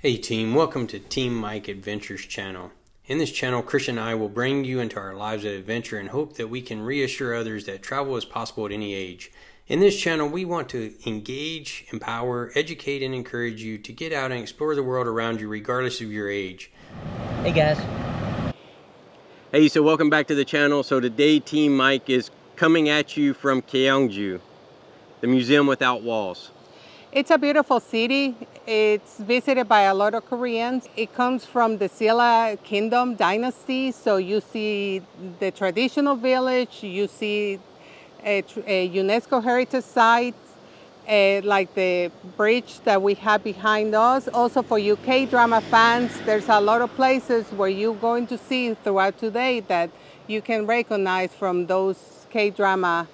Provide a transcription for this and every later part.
Hey team, welcome to TeamMike Adventures channel. In this channel, Christian and I will bring you into our lives of adventure and hope that we can reassure others that travel is possible at any age. In this channel, we want to engage, empower, educate, and encourage you to get out and explore the world around you regardless of your age. Hey guys. Hey, so welcome back to the channel. So today TeamMike is coming at you from Gyeongju, the museum without walls. It's a beautiful city. It's visited by a lot of Koreans. It comes from the Silla kingdom dynasty. So you see the traditional village, you see a UNESCO heritage site, like the bridge that we have behind us. Also for UK drama fans, there's a lot of places where you're going to see throughout today that you can recognize from those K-drama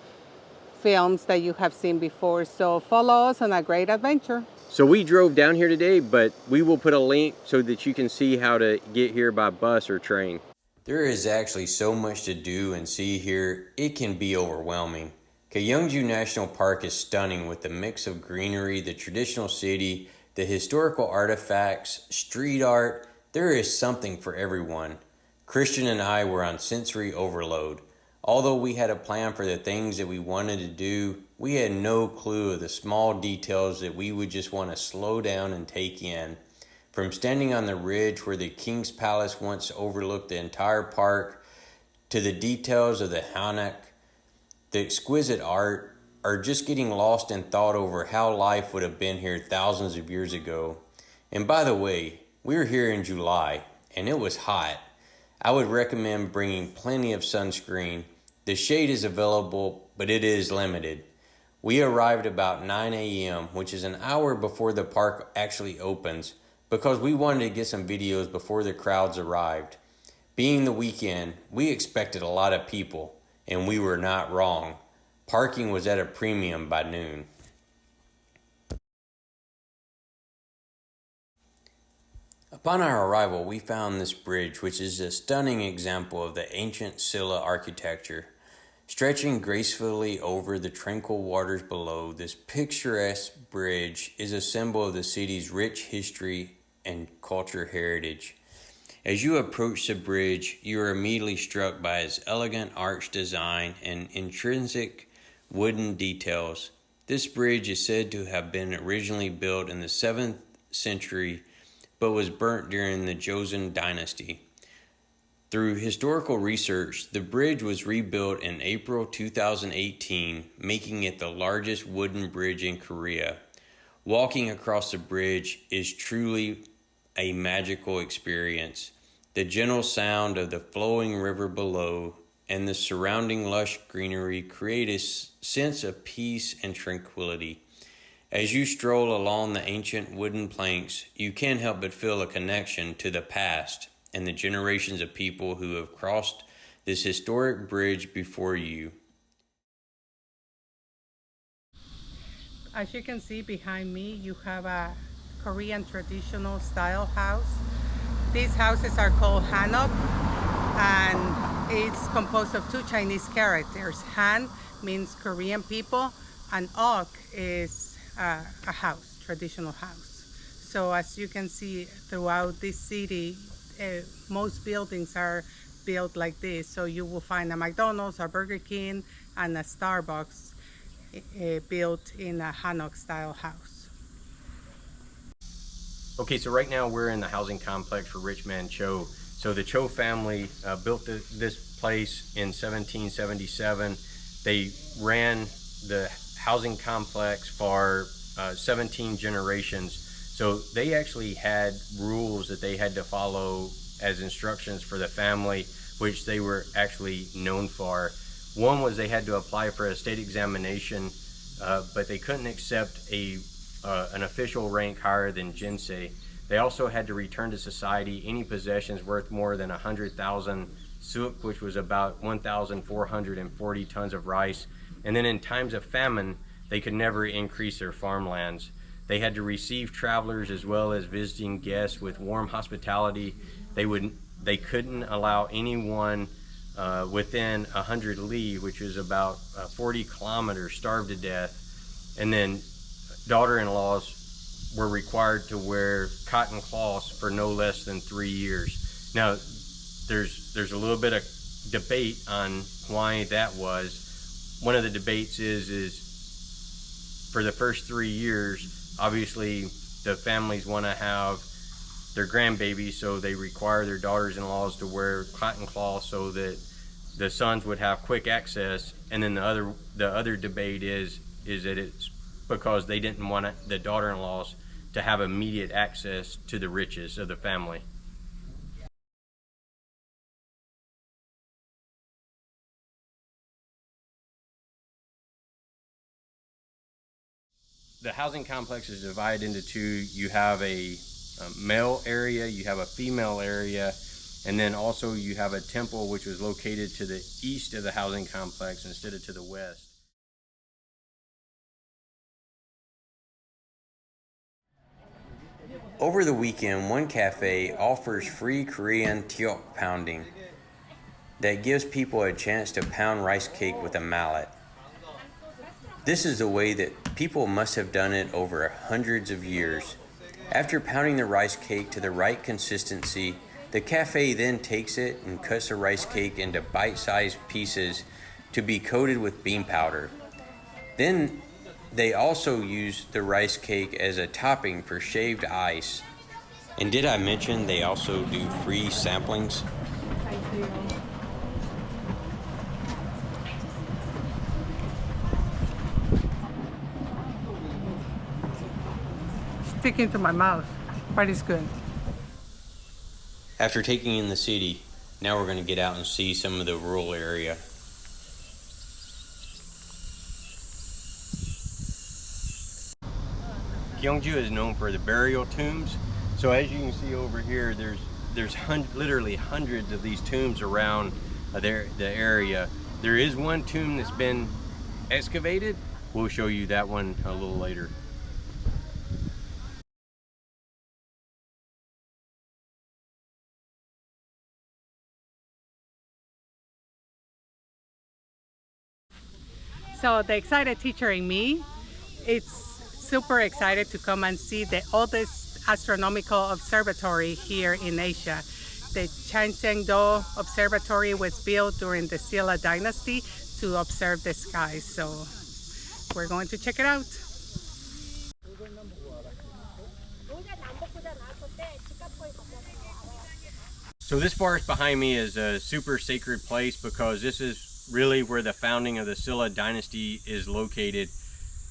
films that you have seen before. So follow us on a great adventure. So we drove down here today, but we will put a link so that you can see how to get here by bus or train. There is actually so much to do and see here, it can be overwhelming. Gyeongju National Park is stunning with the mix of greenery, the traditional city, the historical artifacts, street art. There is something for everyone. Christian and I were on sensory overload. Although we had a plan for the things that we wanted to do, we had no clue of the small details that we would just want to slow down and take in. From standing on the ridge where the King's Palace once overlooked the entire park, to the details of the hanok, the exquisite art, or just getting lost in thought over how life would have been here thousands of years ago. And by the way, we were here in July, and it was hot. I would recommend bringing plenty of sunscreen. The shade is available, but it is limited. We arrived about 9 a.m., which is an hour before the park actually opens, because we wanted to get some videos before the crowds arrived. Being the weekend, we expected a lot of people, and we were not wrong. Parking was at a premium by noon. Upon our arrival, we found this bridge, which is a stunning example of the ancient Silla architecture. Stretching gracefully over the tranquil waters below, this picturesque bridge is a symbol of the city's rich history and culture heritage. As you approach the bridge, you are immediately struck by its elegant arch design and intrinsic wooden details. This bridge is said to have been originally built in the 7th century, but was burnt during the Joseon dynasty. Through historical research, the bridge was rebuilt in April 2018, making it the largest wooden bridge in Korea. Walking across the bridge is truly a magical experience. The gentle sound of the flowing river below and the surrounding lush greenery create a sense of peace and tranquility. As you stroll along the ancient wooden planks, you can't help but feel a connection to the past and the generations of people who have crossed this historic bridge before you. As you can see behind me, you have a Korean traditional style house. These houses are called hanok, and it's composed of two Chinese characters. Han means Korean people, and ok is a house, traditional house. So as you can see throughout this city, most buildings are built like this. So you will find a McDonald's, a Burger King, and a Starbucks built in a hanok-style house. Okay, so right now we're in the housing complex for Rich Man Cho. So the Cho family built this place in 1777. They ran the housing complex for 17 generations. So they actually had rules that they had to follow as instructions for the family, which they were actually known for. One was they had to apply for a state examination, but they couldn't accept an official rank higher than jinsei. They also had to return to society any possessions worth more than 100,000 suk, which was about 1,440 tons of rice. And then in times of famine, they could never increase their farmlands. They had to receive travelers as well as visiting guests with warm hospitality. They couldn't allow anyone within 100 li, which is about 40 kilometers, starve to death. And then daughter-in-laws were required to wear cotton cloths for no less than 3 years. Now, there's a little bit of debate on why that was. One of the debates is for the first 3 years, obviously the families want to have their grandbabies, so they require their daughters-in-laws to wear cotton cloth so that the sons would have quick access. And then the other debate is that it's because they didn't want the daughter-in-laws to have immediate access to the riches of the family. The housing complex is divided into two. You have a male area, you have a female area, and then also you have a temple which was located to the east of the housing complex instead of to the west. Over the weekend, one cafe offers free Korean tteok pounding that gives people a chance to pound rice cake with a mallet. This is the way that people must have done it over hundreds of years. After pounding the rice cake to the right consistency, the cafe then takes it and cuts the rice cake into bite-sized pieces to be coated with bean powder. Then they also use the rice cake as a topping for shaved ice. And did I mention they also do free samplings? I do. Sticking to my mouth, but it's good. After taking in the city, now we're going to get out and see some of the rural area. Gyeongju is known for the burial tombs. So as you can see over here, there's literally hundreds of these tombs around the area. There is one tomb that's been excavated. We'll show you that one a little later. So the excited teacher in me, it's super excited to come and see the oldest astronomical observatory here in Asia. The Changcheng-do Observatory was built during the Silla dynasty to observe the sky. So we're going to check it out. So this forest behind me is a super sacred place because this is really where the founding of the Silla dynasty is located.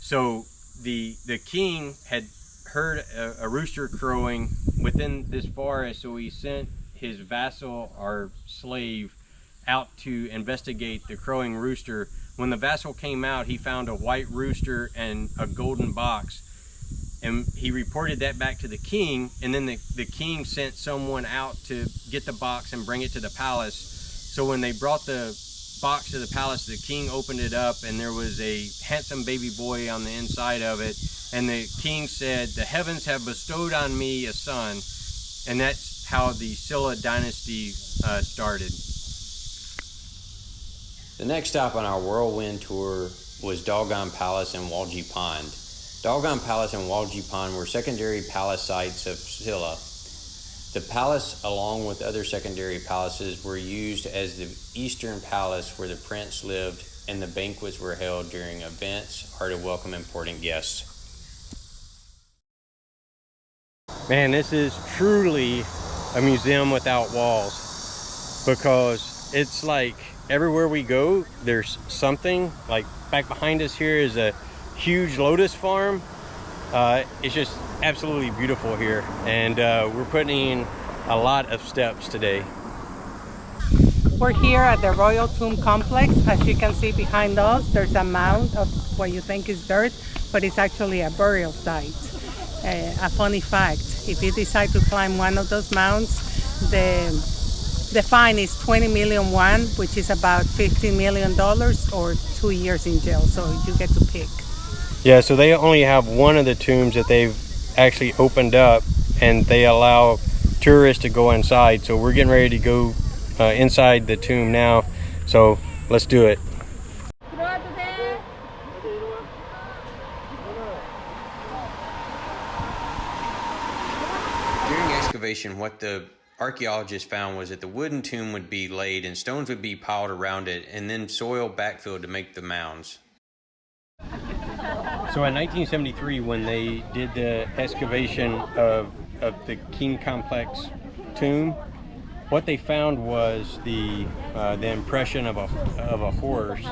So the king had heard a rooster crowing within this forest, so he sent his vassal or slave out to investigate the crowing rooster. When the vassal came out, he found a white rooster and a golden box, and he reported that back to the king, and then the king sent someone out to get the box and bring it to the palace. So when they brought the box to the palace, the king opened it up and there was a handsome baby boy on the inside of it, and the king said, "The heavens have bestowed on me a son." And that's how the Silla dynasty started. The next stop on our whirlwind tour was Donggung Palace and Wolji Pond. Donggung Palace and Wolji Pond were secondary palace sites of Silla. The palace, along with other secondary palaces, were used as the Eastern Palace where the prince lived and the banquets were held during events or to welcome important guests. Man, this is truly a museum without walls, because it's like everywhere we go, there's something. Like back behind us here is a huge lotus farm. It's just absolutely beautiful here, and we're putting in a lot of steps today. We're here at the Royal Tomb Complex. As you can see behind us, there's a mound of what you think is dirt, but it's actually a burial site. A funny fact, if you decide to climb one of those mounds, the fine is 20 million won, which is about $15 million, or 2 years in jail, so you get to pick. Yeah, so they only have one of the tombs that they've actually opened up, and they allow tourists to go inside. So we're getting ready to go inside the tomb now, so let's do it. excavation, what the archaeologists found was that the wooden tomb would be laid and stones would be piled around it and then soil backfilled to make the mounds. So in 1973, when they did the excavation of the King Complex tomb, what they found was the impression of a horse,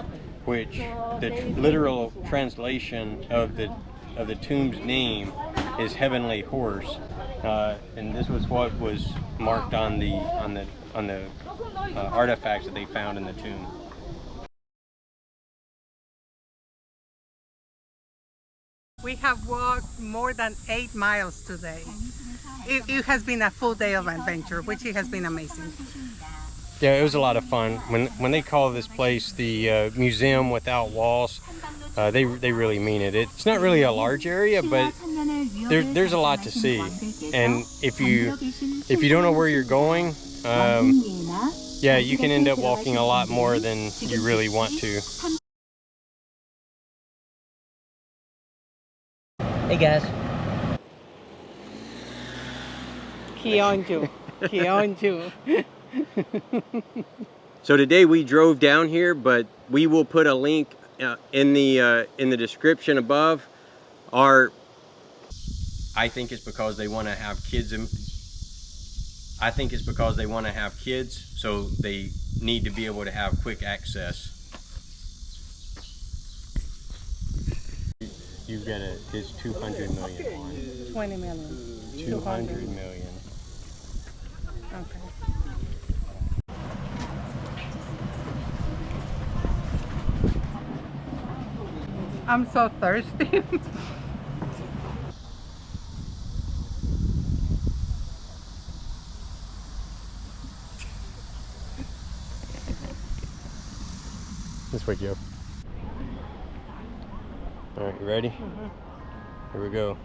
which the literal translation of the tomb's name is Heavenly Horse, and this was what was marked on the artifacts that they found in the tomb. We have walked more than 8 miles today. It has been a full day of adventure, which it has been amazing. Yeah, it was a lot of fun. When they call this place the museum without walls, they really mean it. It's not really a large area, but there's a lot to see. And if you don't know where you're going, yeah, you can end up walking a lot more than you really want to. Hey guys. Gyeongju. Gyeongju. So today we drove down here, but we will put a link in the description above. I think it's because they want to have kids. I think it's because they want to have kids, so they need to be able to have quick access. You've got it's 200 million won. 20 million. 200 million. Okay. I'm so thirsty. This way, Joe. All right, you ready? Here we go.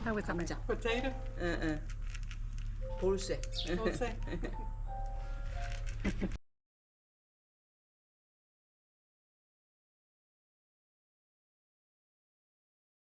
How was that? Potato? Pulse. Dulce?